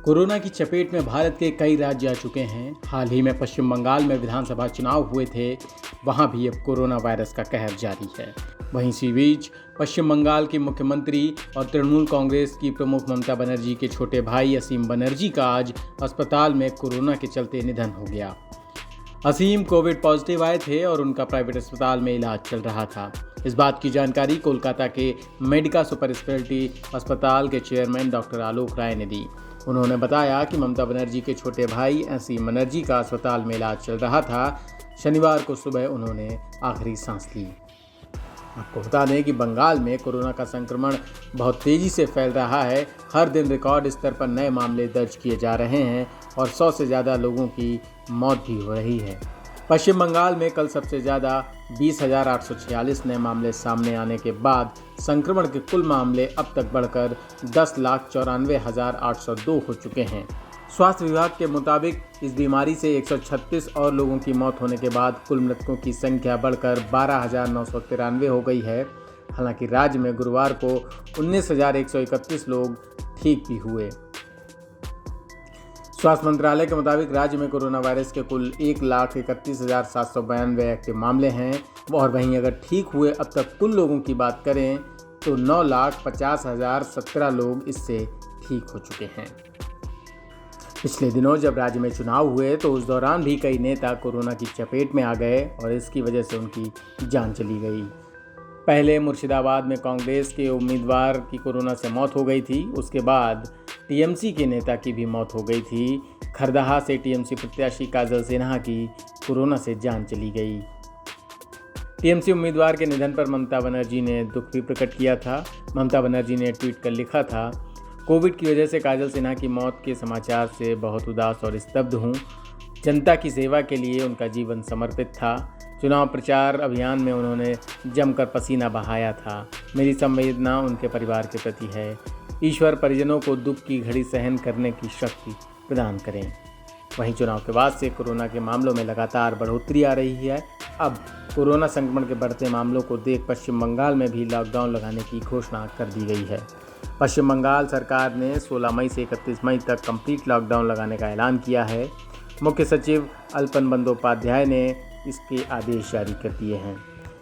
Corona की चपेट में भारत के कई राज्य आ चुके हैं। हाल ही में पश्चिम बंगाल में विधानसभा चुनाव हुए थे, वहां भी अब कोरोना वायरस का कहर जारी है। वहीं इसी बीच पश्चिम बंगाल की मुख्यमंत्री और तृणमूल कांग्रेस की प्रमुख ममता बनर्जी के छोटे भाई असीम बनर्जी का आज अस्पताल में कोरोना के चलते निधन हो गया। असीम कोविड पॉजिटिव आए थे और उनका प्राइवेट अस्पताल में इलाज चल रहा था। इस बात की जानकारी कोलकाता के मेडिका सुपर स्पेशलिटी अस्पताल के चेयरमैन डॉक्टर आलोक राय ने दी। उन्होंने बताया कि ममता बनर्जी के छोटे भाई असीम बनर्जी का अस्पताल में इलाज चल रहा था। शनिवार को सुबह उन्होंने आखिरी सांस ली। आपको बता दें कि बंगाल में कोरोना का संक्रमण बहुत तेजी से फैल रहा है। हर दिन रिकॉर्ड स्तर पर नए मामले दर्ज किए जा रहे हैं और 100 से ज़्यादा लोगों की मौत भी हो रही है। पश्चिम बंगाल में कल सबसे ज़्यादा 20,846 नए मामले सामने आने के बाद संक्रमण के कुल मामले अब तक बढ़कर 10,94,802 हो चुके हैं। स्वास्थ्य विभाग के मुताबिक इस बीमारी से 136 और लोगों की मौत होने के बाद कुल मृतकों की संख्या बढ़कर 12,993 हो गई है। हालांकि राज्य में गुरुवार को 19,131 लोग ठीक भी हुए। स्वास्थ्य मंत्रालय के मुताबिक राज्य में कोरोना वायरस के कुल 1,31,792 एक्टिव मामले हैं और वहीं अगर ठीक हुए अब तक कुल लोगों की बात करें तो 9,50,017 लोग इससे ठीक हो चुके हैं। पिछले दिनों जब राज्य में चुनाव हुए तो उस दौरान भी कई नेता कोरोना की चपेट में आ गए और इसकी वजह से उनकी जान चली गई। पहले मुर्शिदाबाद में कांग्रेस के उम्मीदवार की कोरोना से मौत हो गई थी। उसके बाद टीएमसी के नेता की भी मौत हो गई थी। खरदाहा से टीएमसी प्रत्याशी काजल सिन्हा की कोरोना से जान चली गई। टीएमसी उम्मीदवार के निधन पर ममता बनर्जी ने दुख भी प्रकट किया था। ममता बनर्जी ने ट्वीट कर लिखा था, कोविड की वजह से काजल सिन्हा की मौत के समाचार से बहुत उदास और स्तब्ध हूँ। जनता की सेवा के लिए उनका जीवन समर्पित था। चुनाव प्रचार अभियान में उन्होंने जमकर पसीना बहाया था। मेरी संवेदना उनके परिवार के प्रति है। ईश्वर परिजनों को दुख की घड़ी सहन करने की शक्ति प्रदान करें। वहीं चुनाव के बाद से कोरोना के मामलों में लगातार बढ़ोतरी आ रही है। अब कोरोना संक्रमण के बढ़ते मामलों को देख पश्चिम बंगाल में भी लॉकडाउन लगाने की घोषणा कर दी गई है। पश्चिम बंगाल सरकार ने 16 मई से 31 मई तक कंप्लीट लॉकडाउन लगाने का ऐलान किया है। मुख्य सचिव अल्पन बंदोपाध्याय ने इसके आदेश जारी कर दिए हैं।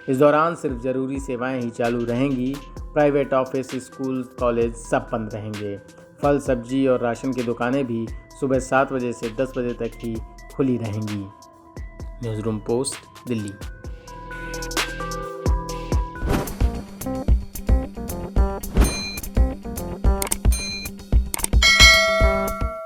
इस दौरान सिर्फ ज़रूरी सेवाएं ही चालू रहेंगी। प्राइवेट ऑफिस, स्कूल, कॉलेज सब बंद रहेंगे। फल, सब्जी और राशन की दुकानें भी सुबह 7 बजे से 10 बजे तक ही खुली रहेंगी। News room post, Delhi.